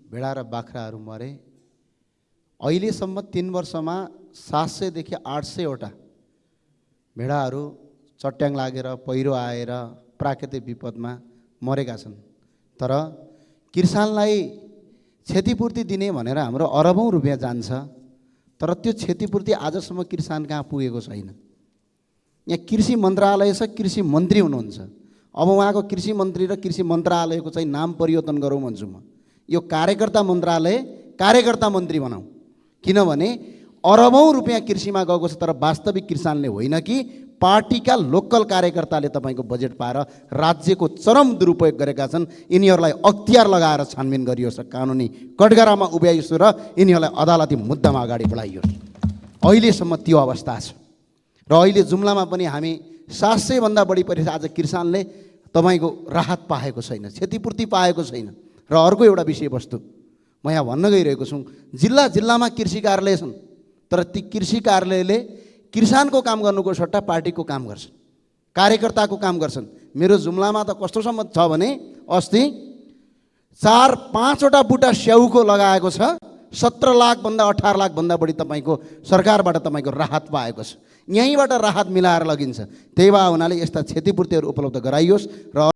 भेडा र बाख्राहरू मरे। अहिलेसम्म 3 वर्षमा 700 देखि 800 वटा भेडाहरू चट्याङ लागेर पहिरो आएर प्राकृतिक विपदमा मरेका छन्। तर किसानलाई क्षतिपूर्ति दिने भनेर हाम्रो अरबौं रुपियाँ जान्छ, तर त्यो क्षतिपूर्ति आजसम्म किसान कहाँ पुगेको छैन। यहाँ कृषि मन्त्रालय छ, कृषि मन्त्री हुनुहुन्छ। अब उहाँको कृषि मन्त्री र कृषि मन्त्रालयको चाहिँ नाम परिवर्तन गरौँ भन्छु म। यो कार्यकर्ता मन्त्रालय कार्यकर्ता मन्त्री बनाऊ, किनभने अरबौं रुपियाँ कृषिमा गएको छ, तर वास्तविक किसानले होइन कि पार्टीका लोकल कार्यकर्ताले तपाईँको बजेट पाएर राज्यको चरम दुरुपयोग गरेका छन्। यिनीहरूलाई अख्तियार लगाएर छानबिन गरियोस्, कानुनी कटघरामा उभ्याइयोस् र यिनीहरूलाई अदालती मुद्दामा अगाडि बढाइयोस्। अहिलेसम्म त्यो अवस्था छ। र अहिले जुम्लामा पनि हामी 700 भन्दा बढी परिस आज किसानले तपाईँको राहत पाएको छैन, क्षतिपूर्ति पाएको छैन। र अर्को एउटा विषयवस्तु म यहाँ भन्न गइरहेको छु, जिल्ला जिल्लामा कृषि कार्यालय छन्, तर ती कृषि कार्यालयले किसानको काम गर्नुको सट्टा पार्टीको काम गर्छन्, कार्यकर्ताको काम गर्छन्। मेरो जुम्लामा त कस्तोसम्म छ भने अस्ति 4-5 वटा बुटा स्याउको लगाएको छ, 17 लाख भन्दा 18 लाख भन्दा बढी तपाईँको सरकारबाट तपाईँको राहत पाएको छ। यहीँबाट राहत मिलाएर लगिन्छ। त्यही भए हुनाले यस्ता क्षतिपूर्तिहरू उपलब्ध गराइयोस् र